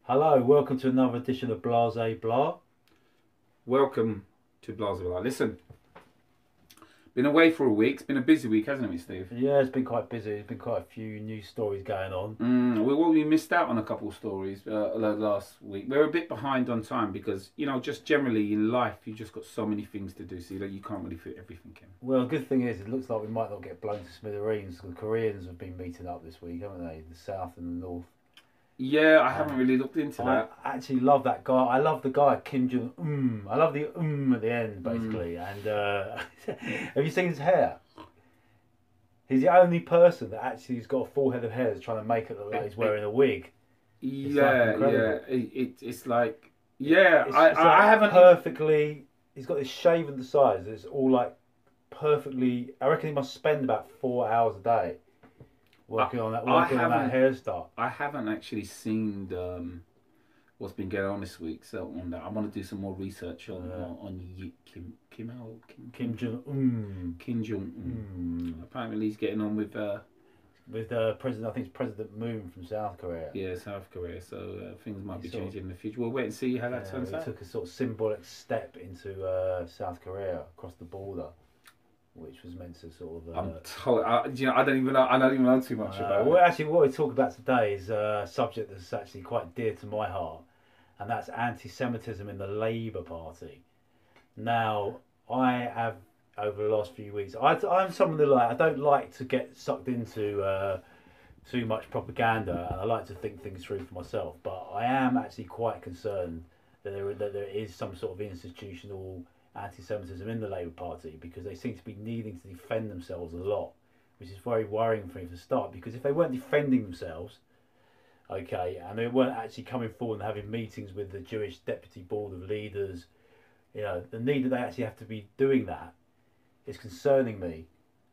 Hello, welcome to another edition of Blase Blah. Welcome to Blase Blah. Listen, been away for a week. It's been a busy week, hasn't it, Steve? Yeah, it's been quite busy. There's been quite a few news stories going on. We missed out on a couple of stories last week. We're a bit behind on time because, just generally in life, you just got so many things to do, so you can't really fit everything in. Well, the good thing is, it looks like we might not get blown to smithereens. The Koreans have been meeting up this week, haven't they? The South and the North. Yeah, I haven't really looked into that. I actually love that guy. I love the guy, Kim Jong. I love the at the end, basically. And have you seen his hair? He's the only person that actually has got a full head of hair that's trying to make it look like he's wearing a wig. It's like, yeah, It's I haven't perfectly. He's got this shave on the sides. It's all like perfectly. I reckon he must spend about 4 hours a day working on that hairstyle. I haven't actually seen what's been going on this week, so on that I want to do some more research on Kim Jong. Kim Jong. Apparently, he's getting on with President. I think it's President Moon from South Korea. Yeah, South Korea. So things might be changing in the future. We'll wait and see how that turns out. He took a sort of symbolic step into South Korea across the border, which was meant to sort of. I don't even know too much about it. Well, actually, what we talk about today is a subject that's actually quite dear to my heart, and that's anti-Semitism in the Labour Party. Now, I have over the last few weeks. I'm someone that I don't like to get sucked into too much propaganda, and I like to think things through for myself. But I am actually quite concerned that there is some sort of institutional anti-Semitism in the Labour Party, because they seem to be needing to defend themselves a lot, which is very worrying for me to start. Because if they weren't defending themselves, okay, and they weren't actually coming forward and having meetings with the Jewish Deputy Board of Leaders, the need that they actually have to be doing that is concerning me,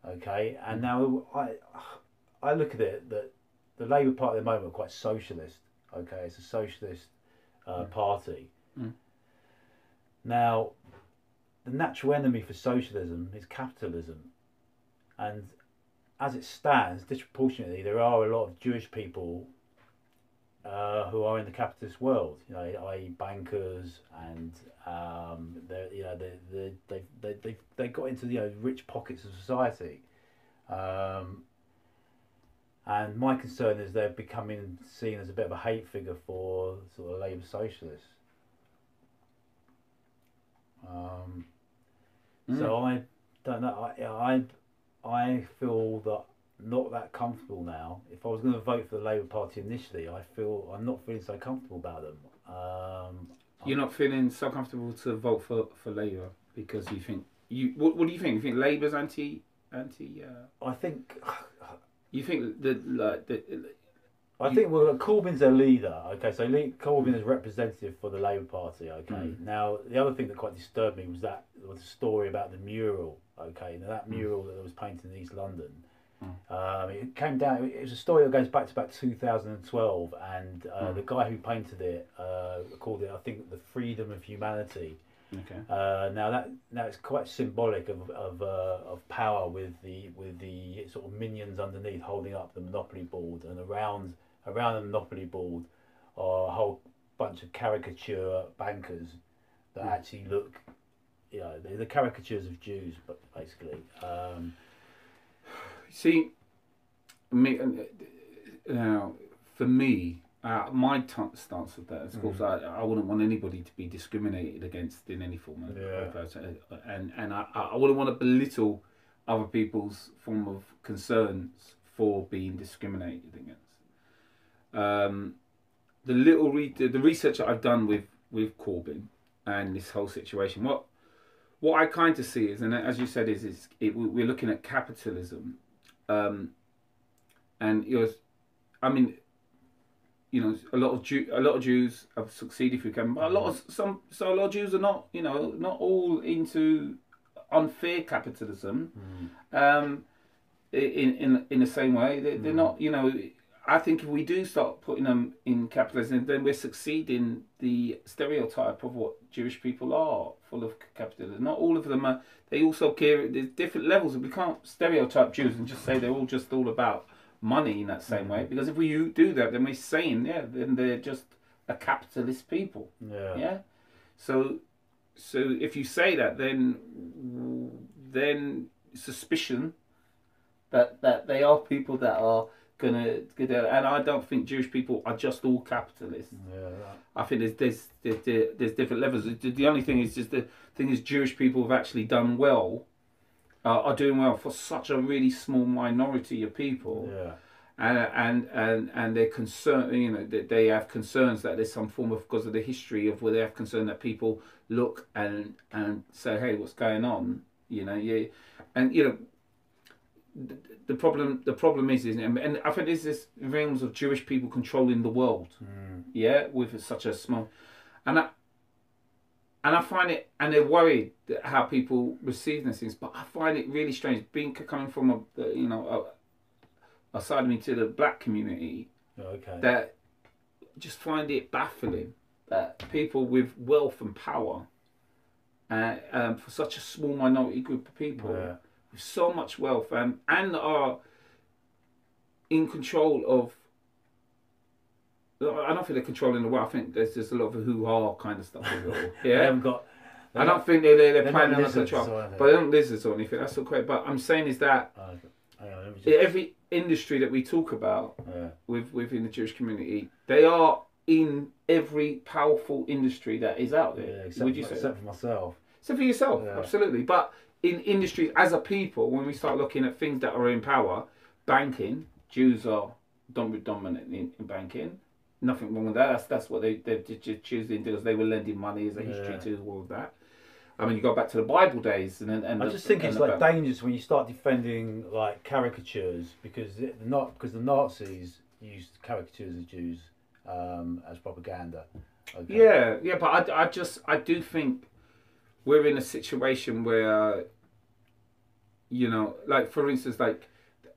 okay. And now I look at it that the Labour Party at the moment are quite socialist, okay. It's a socialist party. Now, the natural enemy for socialism is capitalism, and as it stands, disproportionately, there are a lot of Jewish people who are in the capitalist world, i.e. bankers, and they got into the rich pockets of society, and my concern is they're becoming seen as a bit of a hate figure for sort of Labour socialists. So I don't know. I feel that not that comfortable now. If I was going to vote for the Labour Party initially, I'm not feeling so comfortable about them. You're not feeling so comfortable to vote for Labour because you think What do you think? You think Labour's anti? I think. You think that I think Corbyn's their leader. Okay, so Corbyn is representative for the Labour Party. Okay, now the other thing that quite disturbed me was the story about the mural. Okay, now that mural that was painted in East London. It came down. It was a story that goes back to about 2012, and the guy who painted it called it, I think, the freedom of humanity. Okay. Now it's quite symbolic of power with the sort of minions underneath holding up the Monopoly board, and around the Monopoly board are a whole bunch of caricature bankers that actually look, they're the caricatures of Jews, but basically. See, for me, my stance with that is, of course, I wouldn't want anybody to be discriminated against in any form, and I wouldn't want to belittle other people's form of concerns for being discriminated against. The research that I've done with Corbyn and this whole situation, what I kind of see is, and as you said, we're looking at capitalism, and a lot of Jews have succeeded through capitalism, but a lot of Jews are not, not all into unfair capitalism, in the same way. They're not, I think if we do start putting them in capitalism, then we're succeeding the stereotype of what Jewish people are, full of capitalism. Not all of them are. They also care. There's different levels, and we can't stereotype Jews and just say they're all about money in that same way. Because if we do that, then we're saying, then they're just a capitalist people. Yeah. Yeah. So if you say that, then suspicion that they are people that are gonna get out. And I don't think Jewish people are just all capitalists. Yeah. I think there's different levels. The only thing is just the thing is Jewish people have actually done well, are doing well for such a really small minority of people. Yeah. And they're concerned, you know, that they have concerns that there's some form of, because of the history of where they have concern that people look and say, hey, what's going on, you know, yeah, and you know, the problem is, and I think there's this realms of Jewish people controlling the world, yeah, with such a small, and I find it, and they're worried that how people receive these things, but I find it really strange coming from a side of me to the black community, Okay. that just find it baffling that people with wealth and power, for such a small minority group of people, Yeah. with so much wealth and are in control of. I don't think they're controlling the world. I think there's just a lot of hoo-ha kind of stuff. Yeah, They haven't got. I don't think they're planning on lizards control, or anything. but they don't lizards or anything. That's all correct. But I'm saying is that Hang on, let me just, every industry that we talk about yeah. within the Jewish community, they are in every powerful industry that is out Yeah, there. except, Would you say? except for myself. So for yourself, Yeah. absolutely. But in industries as a people, when we start looking at things that are in power, banking, Jews are dominant in banking. Nothing wrong with that. That's what they just choosing because they were lending money as a history to all of that. I mean, you go back to the Bible days, and I just think it's like dangerous when you start defending like caricatures because the Nazis used caricatures of Jews as propaganda. Okay. Yeah, but I do think we're in a situation where, you know, like for instance, like,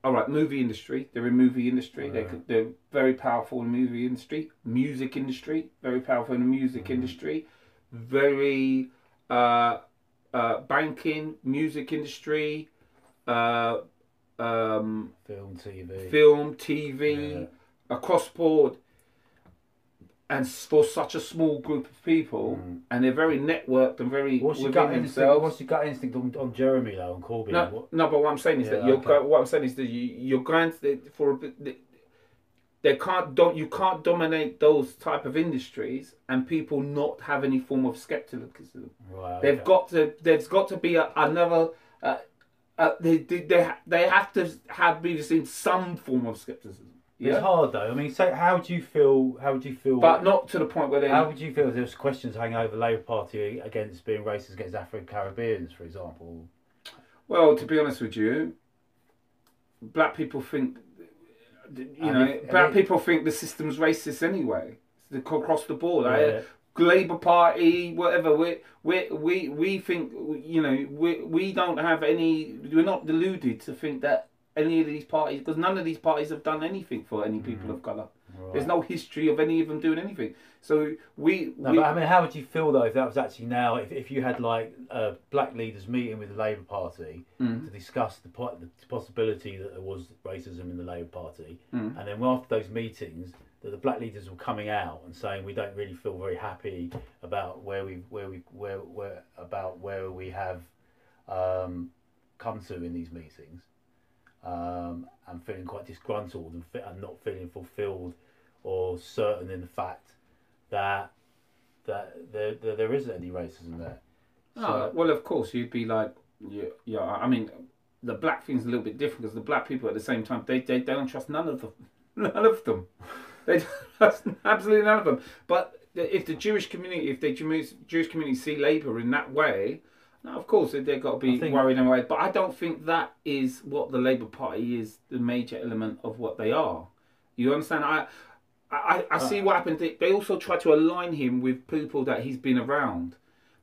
all right, movie industry. They're in movie industry. They're very powerful in movie industry. Music industry, very powerful in the music industry. Very banking, music industry, film, TV, across board. And for such a small group of people, and they're very networked and very within themselves. What's your gut instinct on Jeremy though, on Corbyn? No, but what I'm saying is that what I'm saying is that you're going to, for a bit. You can't dominate those type of industries and people not have any form of skepticism. Right, There's got to be another. They have to be seen some form of skepticism. Yeah? It's hard though. I mean, so how would you feel? But not to the point where they. How would you feel if there's questions hanging over the Labour Party against being racist against African Caribbeans, for example? Well, to be honest with you, black people think. Black people think the system's racist anyway. It's across the board. Yeah. Labour Party, whatever. We think, you know, we don't have any. We're not deluded to think that any of these parties, because none of these parties have done anything for any people of colour. Right. There's no history of any of them doing anything. So but I mean, how would you feel though if that was actually now, if you had like a black leaders meeting with the Labour Party to discuss the possibility that there was racism in the Labour Party, and then after those meetings that the black leaders were coming out and saying we don't really feel very happy about where we have come to in these meetings. And feeling quite disgruntled and not feeling fulfilled or certain in the fact that there isn't any racism there. So, well, of course, you'd be like, yeah. I mean, the black thing's a little bit different because the black people at the same time they don't trust none of them. They don't trust absolutely none of them. But if the Jewish community, Jewish community see Labour in that way. Now, of course, they've got to be worried in a way, but I don't think that is what the Labour Party is, the major element of what they are. You understand? I see what happened. They also try to align him with people that he's been around,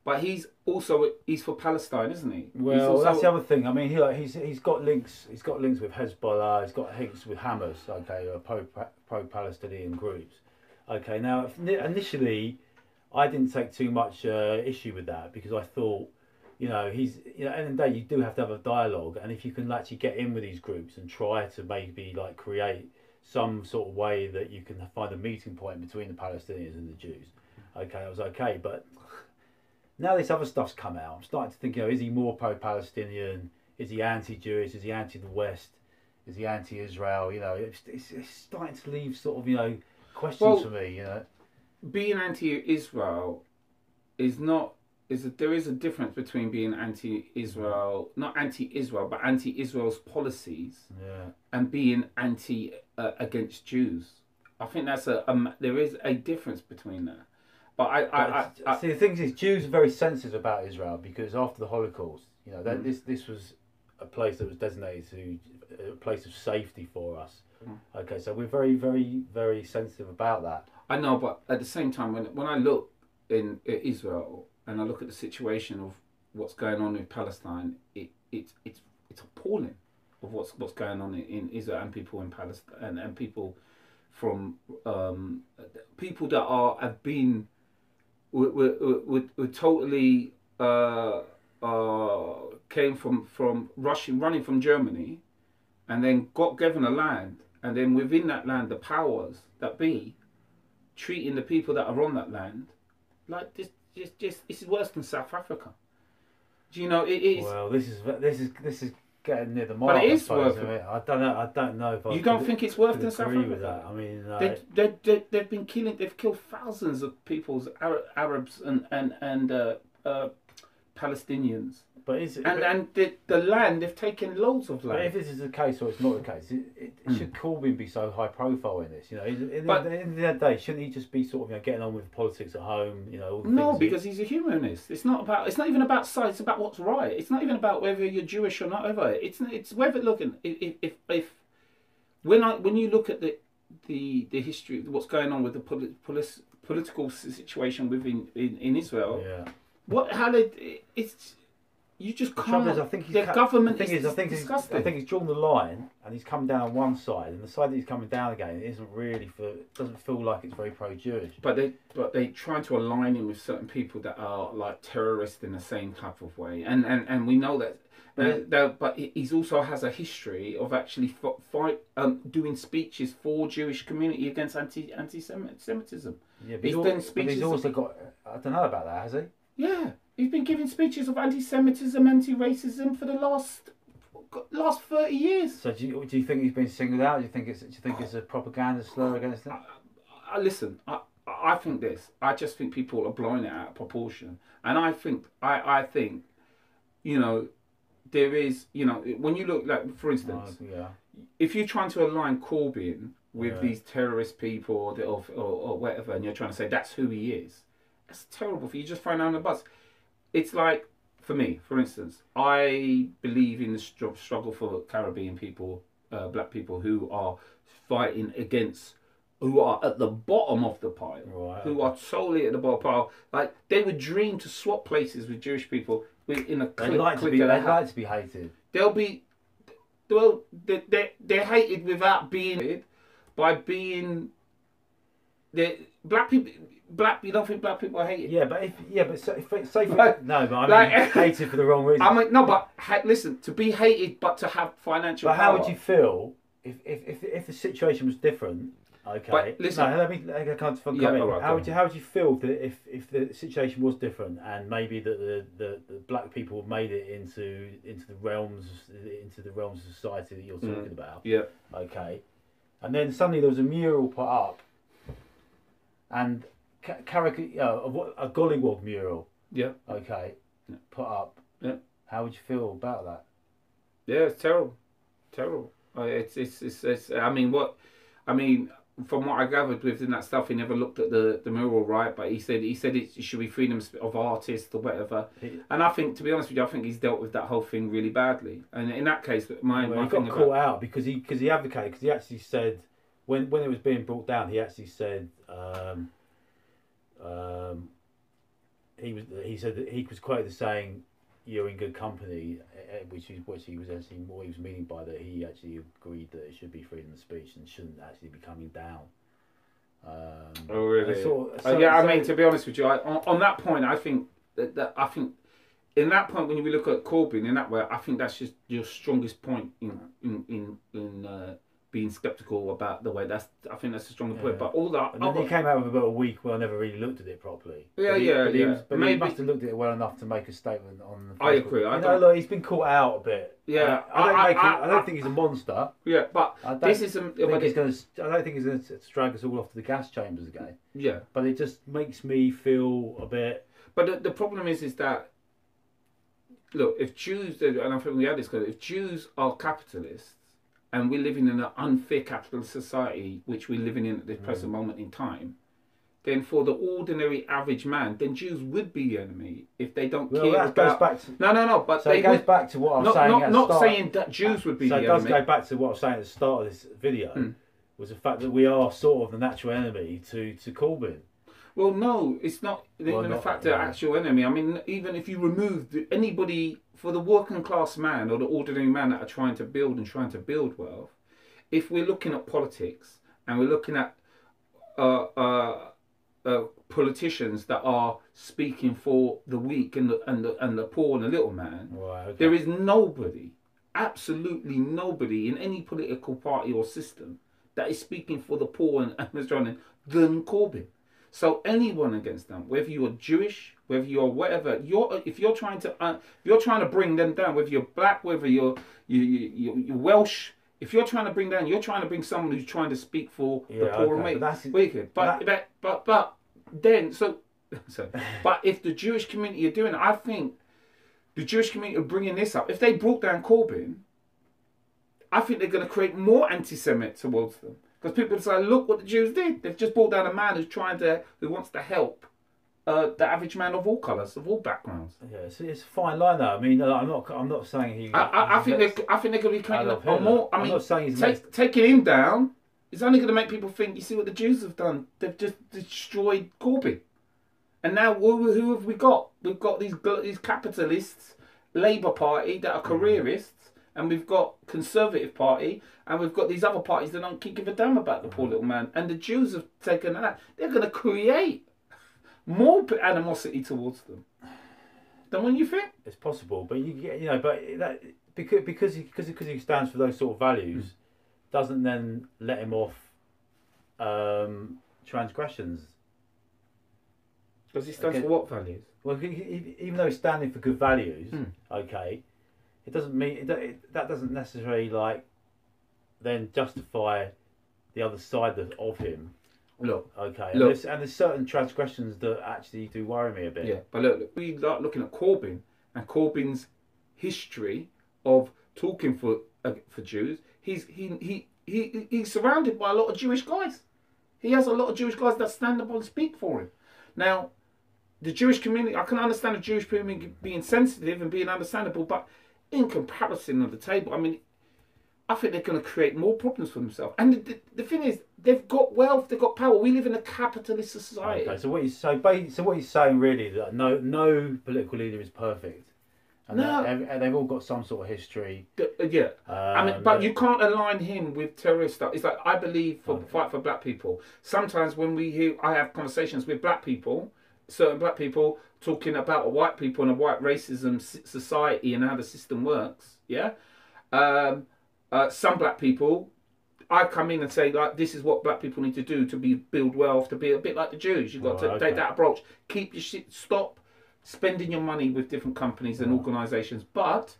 but he's for Palestine, isn't he? Well, that's the other thing. I mean, he's got links. He's got links with Hezbollah. He's got links with Hamas. Okay, pro-Palestinian groups. Okay, now initially, I didn't take too much issue with that because I thought. You know, at the end of the day, you do have to have a dialogue, and if you can actually get in with these groups and try to maybe like create some sort of way that you can find a meeting point between the Palestinians and the Jews. Okay, that was okay, but now this other stuff's come out. I'm starting to think, is he more pro-Palestinian? Is he anti-Jewish? Is he anti the West? Is he anti-Israel? It's starting to leave sort of questions for me. Being anti-Israel is not. There is a difference between being anti-Israel, not anti-Israel, but anti-Israel's policies, and being against Jews. I think there is a difference between that. But I see. The thing is, Jews are very sensitive about Israel because after the Holocaust, this was a place that was designated to a place of safety for us. Okay, so we're very, very, very sensitive about that. I know, but at the same time, when I look in Israel and I look at the situation of what's going on in Palestine, it's appalling of what's going on in Israel and people in Palestine and people from people that have been were totally came from running from Germany, and then got given a land, and then within that land, the powers that be treating the people that are on that land like this. This is worse than South Africa. Do you know it is? Well, this is getting near the mark. But it is worse. I don't know if you don't think it's worse than South Africa. With that. I mean, they've been killing. They've killed thousands of people's Arabs and Palestinians. But the land, they've taken loads of land. But if this is the case or it's not the case, should Corbyn be so high profile in this? At the end of the day, shouldn't he just be sort of getting on with politics at home? No, because he's a humanist. It's not even about size. It's about what's right. It's not even about whether you're Jewish or not. It's whether looking if when you look at the history, what's going on with the political situation within in Israel. Yeah. You just can't. I think government is disgusting. I think he's drawn the line and he's come down one side, and the side that he's coming down again doesn't feel like it's very pro-Jewish. But they trying to align him with certain people that are like terrorists in the same type of way, and we know that. But he's also has a history of actually doing speeches for Jewish community against anti-Semitism. Yeah, but he's also got. I don't know about that, has he? Yeah. He's been giving speeches of anti-Semitism, anti-racism for the last 30 years. So do you think he's been singled out? Do you think it's a propaganda slur against him? Listen, I think this. I just think people are blowing it out of proportion, and I think there is when you look like for instance, if you're trying to align Corbyn with these terrorist people or whatever, and you're trying to say that's who he is, that's terrible for you. Just find out on the bus. It's like, for me, for instance, I believe in the struggle for Caribbean people, black people who are fighting against, who are at the bottom of the pile, who are solely at the bottom of the pile. Like, they would dream to swap places with Jewish people in a click. They'd like to be hated. They're hated without being hated, by being... Black people... you don't think black people are hated? Yeah, but hated for the wrong reason. I mean, no, but listen, to be hated, but to have financial. But how would you feel if the situation was different? Okay, but listen, how would you feel if the situation was different and maybe the black people made it into the realms of society that you're talking about? Yeah. Okay, and then suddenly there was a mural put up, and a gollywog mural. Yeah. Okay. Yeah. Put up. Yeah. How would you feel about that? Yeah, it's terrible. It's. I mean, from what I gathered within that stuff, he never looked at the mural, right? But he said it should be freedom of artists or whatever. And I think, to be honest with you, I think he's dealt with that whole thing really badly. And in that case, he got caught out because he advocated, because he actually said when it was being brought down, he actually said. He said that he was quoted as saying, "You're in good company," which he was actually what he was meaning by that. He actually agreed that it should be freedom of speech and shouldn't actually be coming down. Oh really? I mean, to be honest with you, on that point, I think that in that point when you look at Corbyn in that way, I think that's just your strongest point in being sceptical about the way. I think that's a stronger point. But all that. And then he came out with about a week where I never really looked at it properly. Yeah, But he must have looked at it well enough to make a statement on. Facebook. I agree. Look, he's been caught out a bit. Yeah, I don't think he's a monster. Yeah, but this is. I don't think he's going to drag us all off to the gas chambers again. Yeah, but it just makes me feel a bit. But the problem is that. Look, if Jews, and I think we had this, if Jews are capitalists, and we're living in an unfair capitalist society, which we're living in at this present moment in time, then for the ordinary average man, then Jews would be the enemy if they don't care about... Goes back to, no, but so it goes back to what I was saying at the start. Not saying that Jews would be the enemy. So it does go back to what I was saying at the start of this video, was the fact that we are sort of the natural enemy to Corbyn. Well, no, it's not even the fact that actual enemy. I mean, even if you remove anybody for the working class man or the ordinary man that are trying to build wealth, if we're looking at politics and we're looking at politicians that are speaking for the weak and the poor and the little man, there is nobody, absolutely nobody in any political party or system that is speaking for the poor and than Corbyn. So anyone against them, whether you're Jewish, whether you're whatever, if you're trying to bring them down, whether you're black, whether you're Welsh, if you're trying to bring down, you're trying to bring someone who's trying to speak for the poor and wicked. But if the Jewish community are doing it, I think the Jewish community are bringing this up. If they brought down Corbyn, I think they're going to create more anti-Semitic towards them. Because people say, look what the Jews did. They've just brought down a man who wants to help the average man of all colours, of all backgrounds. Yeah, it's a fine line though. I mean, I'm not saying he. I think they're going to be creating more. I'm not saying taking him down is only going to make people think. You see what the Jews have done? They've just destroyed Corbyn. And now who have we got? We've got these capitalists, Labour Party that are careerists. And we've got Conservative Party, and we've got these other parties that don't give a damn about the poor little man. And the Jews have taken that. They're going to create more animosity towards them than when you think. It's possible, but because he stands for those sort of values, doesn't then let him off transgressions. Because he stands for what values? Well, even though he's standing for good values, okay. It doesn't mean that doesn't necessarily then justify the other side of him. Look, okay, and there's certain transgressions that actually do worry me a bit. Yeah, but look, we start looking at Corbyn and Corbyn's history of talking for Jews. He's surrounded by a lot of Jewish guys. He has a lot of Jewish guys that stand up and speak for him. Now, the Jewish community, I can understand the Jewish community being sensitive and being understandable, but in comparison of the table, I mean, I think they're going to create more problems for themselves. And the thing is, they've got wealth, they've got power. We live in a capitalist society. Okay, so what he's saying really is that no political leader is perfect, and they've all got some sort of history. Yeah, I mean, but you can't align him with terrorist stuff. It's like I believe fight for black people. Sometimes when I have conversations with black people, certain black people talking about white people and a white racism society and how the system works. Yeah, some black people, I come in and say this is what black people need to do to build wealth, to be a bit like the Jews. You've got to take that approach. Keep your shit. Stop spending your money with different companies and organisations. But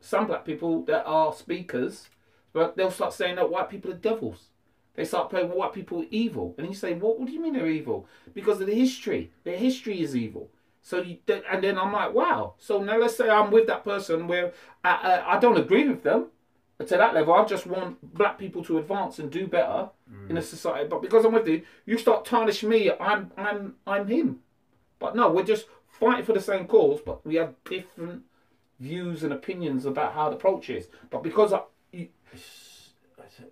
some black people that are speakers, but they'll start saying that white people are devils. They start playing white people evil, and you say, "What do you mean they're evil?" Because of the history. Their history is evil. So and then I'm like, "Wow." So now let's say I'm with that person where I don't agree with them to that level. I just want black people to advance and do better in a society. But because I'm with you, you start tarnishing me. I'm him. But no, we're just fighting for the same cause, but we have different views and opinions about how the approach is. But because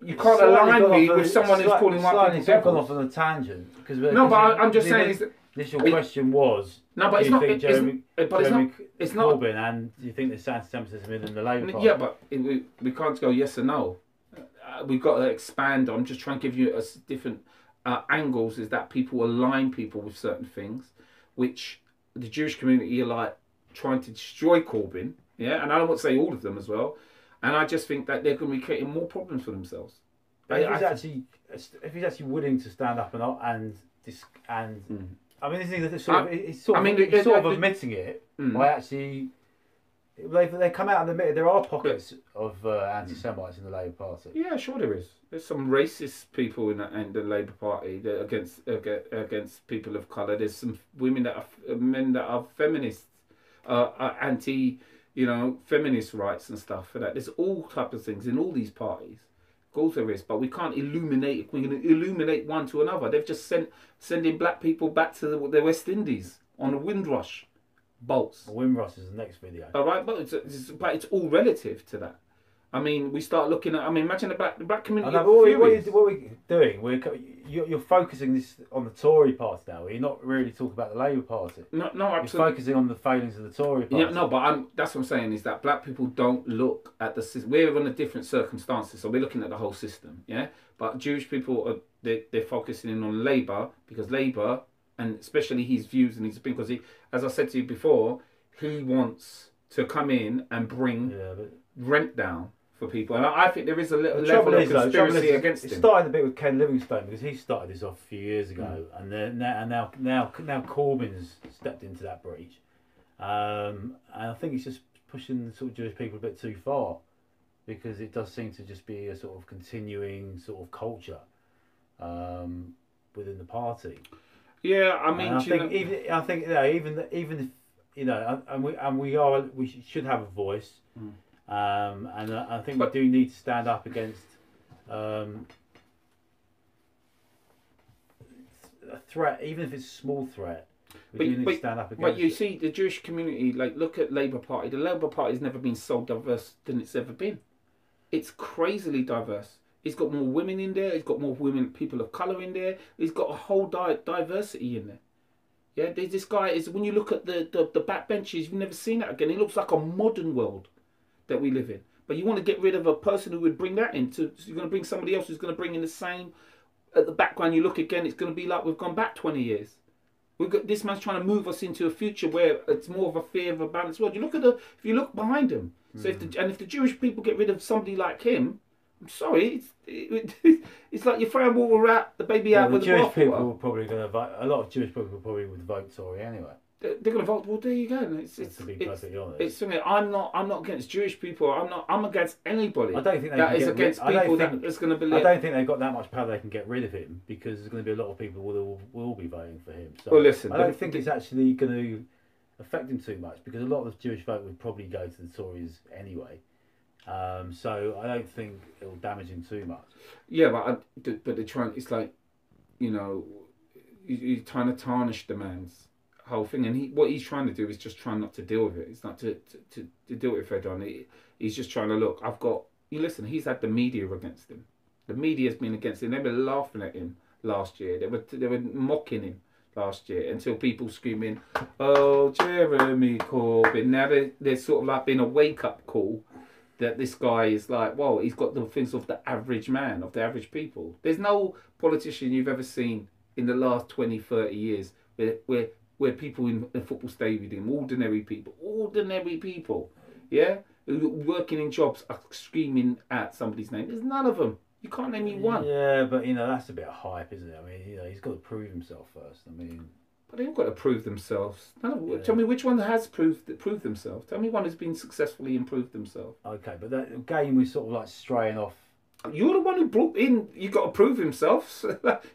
you can't align me with someone who's calling white people devils. Gone off on a tangent. No, but I'm just saying... The initial question was... No, but it's not... Jeremy Corbyn, and do you think there's anti-Semitism in the Labour Party? Yeah, but we can't go yes or no. We've got to expand. I'm just trying to give you different angles, is that people align people with certain things, which the Jewish community are trying to destroy Corbyn. Yeah, and I don't want to say all of them as well. And I just think that they're going to be creating more problems for themselves. If he's actually willing to stand up I mean, this thing that he's sort of admitting it by actually. They come out and admit there are pockets of anti-Semites in the Labour Party. Yeah, sure there is. There's some racist people in the Labour Party that against people of colour. There's some men that are feminists, anti, feminist rights and stuff for that. There's all types of things in all these parties. Of course there is, but we can't illuminate. We can illuminate one to another. They've just sending black people back to the West Indies on a Windrush. Bolts. Windrush is the next video. All right, but it's all relative to that. I mean, we start looking at. I mean, imagine the black community. What we're doing, you're focusing this on the Tory party now. You're not really talking about the Labour Party. No, absolutely. You're focusing on the failings of the Tory party. Yeah, no, but that's what I'm saying is that black people don't look at the system. We're under different circumstances, so we're looking at the whole system. Yeah, but Jewish people they're focusing in on Labour because Labour. And especially his views and his opinion, because as I said to you before, he wants to come in and bring rent down for people. And I think there is a little level of conspiracy against him. It started a bit with Ken Livingstone because he started this off a few years ago, and then now Corbyn's stepped into that breach, and I think he's just pushing sort of Jewish people a bit too far, because it does seem to just be a sort of continuing sort of culture within the party. Yeah, I mean, we should have a voice, and I think we do need to stand up against a threat, even if it's a small threat. We do need to stand up against. But you see, the Jewish community, like, look at Labour Party. The Labour Party has never been so diverse than it's ever been. It's crazily diverse. It's got more women in there. It's got more people of colour in there. It's got a whole diversity in there. Yeah, there's this guy. When you look at the backbenches, you've never seen that again. It looks like a modern world that we live in. But you want to get rid of a person who would bring that in. So you're going to bring somebody else who's going to bring in the same. At the background, you look again. It's going to be like we've gone back 20 years. This man's trying to move us into a future where it's more of a fear of a balanced world. If you look behind him. So if the Jewish people get rid of somebody like him. I'm sorry, it's like you're throwing the baby out with the Jewish people are probably going to vote. A lot of Jewish people probably would vote Tory anyway. They're going to vote. Well, there you go. To be perfectly honest, I'm not against Jewish people. I'm against anybody. I don't think that is against people that is going to believe. I don't think they've got that much power they can get rid of him, because there's going to be a lot of people who will be voting for him. So well, listen, I don't think it's actually going to affect him too much, because a lot of the Jewish vote would probably go to the Tories anyway. So I don't think it'll damage him too much. Yeah, but they're trying. It's like, you're trying to tarnish the man's whole thing, and what he's trying to do is just trying not to deal with it. It's not to deal with it head on. He's just trying to look. Listen. He's had the media against him. The media's been against him. They were laughing at him last year. They were mocking him last year until people screaming, "Oh, Jeremy Corbyn!" Now there's sort of like been a wake up call. That this guy is like, well, he's got the things of the average man, of the average people. There's no politician you've ever seen in the last 20, 30 years where people in the football stadium, ordinary people, yeah, who working in jobs are screaming at somebody's name. There's none of them. You can't name me one. Yeah, but that's a bit of hype, isn't it? I mean, he's got to prove himself first. I mean. But they've got to prove themselves. Tell me which one has proved themselves. Tell me one who's been successfully improved themselves. Okay, but that game was sort of like straying off. You're the one who brought in. You got to prove himself.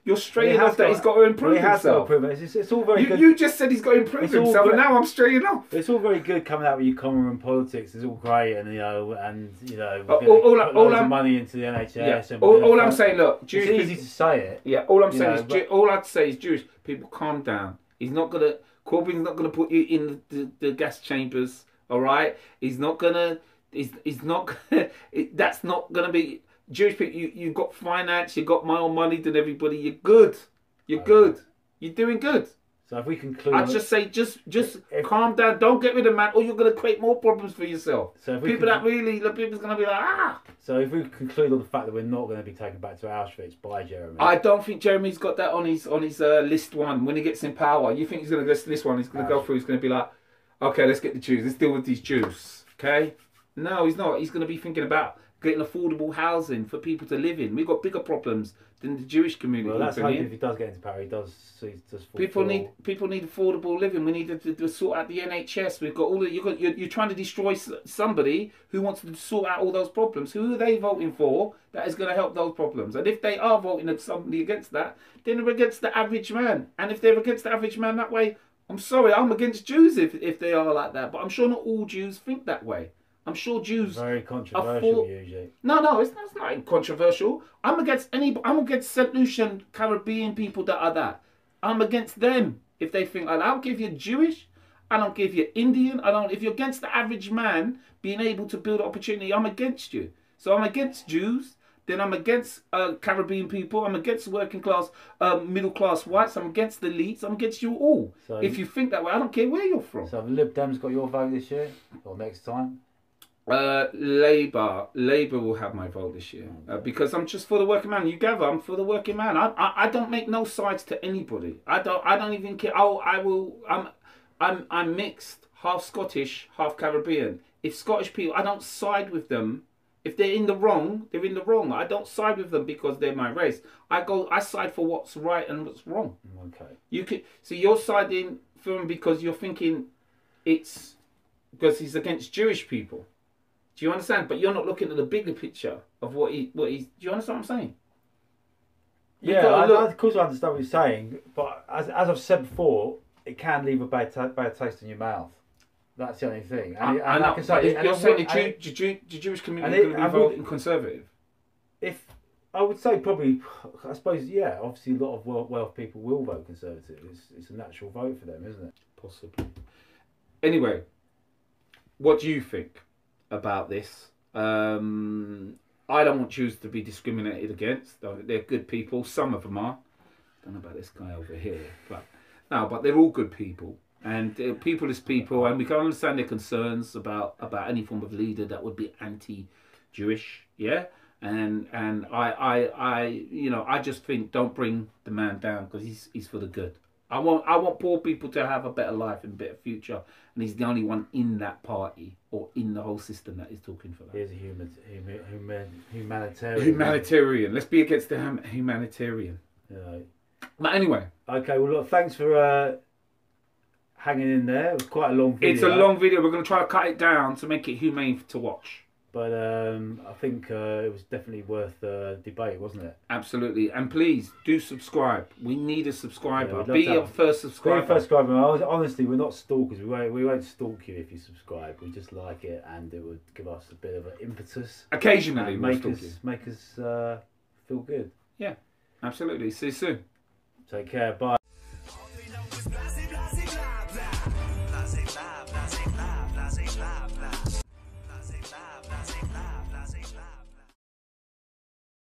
You're straying off that he's got to improve himself. It's all very good. You just said he's got to improve himself, and now I'm straying off. It's all very good coming out with your common room politics. It's all great, and all I'm money into the NHS. Yeah. And all I'm saying, look, Jewish. It's easy to say it. Yeah. All I'm saying is, all I'd say is, Jewish people, calm down. He's not gonna. Corbyn's not gonna put you in the gas chambers. All right. He's not gonna. He's not. That's not gonna be. Jewish people, you've got finance, you've got more money than everybody. You're good. You're good. You're doing good. So if we conclude, I'd just say, just calm down. Don't get rid of man, or you're going to create more problems for yourself. So people's going to be like, ah. So if we conclude on the fact that we're not going to be taken back to Auschwitz by Jeremy, I don't think Jeremy's got that on his list one. When he gets in power, you think he's going to go to this one? He's going to go through. He's going to be like, okay, let's get the Jews. Let's deal with these Jews. Okay. No, he's not. He's going to be thinking about getting affordable housing for people to live in. We've got bigger problems than the Jewish community. Well, that's hoping if he does get into power, he does People need affordable living. We need to sort out the NHS. We've got all the, you're trying to destroy somebody who wants to sort out all those problems. Who are they voting for that is going to help those problems? And if they are voting at somebody against that, then they're against the average man. And if they're against the average man that way, I'm sorry, I'm against Jews if they are like that. But I'm sure not all Jews think that way. I'm sure Jews very controversial usually. No, it's not controversial. I'm against St. Lucian Caribbean people that are that. I'm against them if they think like that. I don't care if you're Jewish, I don't care if you're Indian, if you're against the average man being able to build opportunity, I'm against you. So I'm against Jews, then I'm against Caribbean people, I'm against working class, middle class whites, I'm against the elites, I'm against you all. So, if you think that way, I don't care where you're from. So have the Lib Dems got your vote this year or next time? Labour will have my vote this year because I'm just for the working man. You gather, I'm for the working man. I don't make no sides to anybody. I don't even care. I'm mixed, half Scottish, half Caribbean. If Scottish people, I don't side with them. If they're in the wrong, they're in the wrong. I don't side with them because they're my race. I side for what's right and what's wrong. Okay. So you're siding for him because you're thinking it's because he's against Jewish people. Do you understand? But you're not looking at the bigger picture of what he's. Do you understand what I'm saying? Yeah, of course I understand what you're saying. But as I've said before, it can leave a bad taste in your mouth. That's the only thing. And you're saying the Jewish community is going to be voting Conservative? I would say probably, I suppose, yeah. Obviously, a lot of wealth people will vote Conservative. It's a natural vote for them, isn't it? Possibly. Anyway, what do you think about this? I don't want Jews to be discriminated against. They're good people. Some of them are. I don't know about this guy over here, but they're all good people, and people is people, and we can understand their concerns about any form of leader that would be anti-Jewish. Yeah, and I just think don't bring the man down because he's for the good. I want poor people to have a better life and a better future, and he's the only one in that party or in the whole system that is talking for that. He's a humanitarian. Humanitarian. Let's be against the humanitarian. Yeah. But anyway. Okay. Well, look, thanks for hanging in there. It was quite a long video. It's a long video. We're going to try to cut it down to make it humane to watch. But I think it was definitely worth debate, wasn't it? Absolutely. And please do subscribe. We need a subscriber. Be your first subscriber. Be your first subscriber. Honestly, we're not stalkers. We won't stalk you if you subscribe. We just like it, and it would give us a bit of an impetus. Occasionally, make us feel good. Yeah, absolutely. See you soon. Take care. Bye.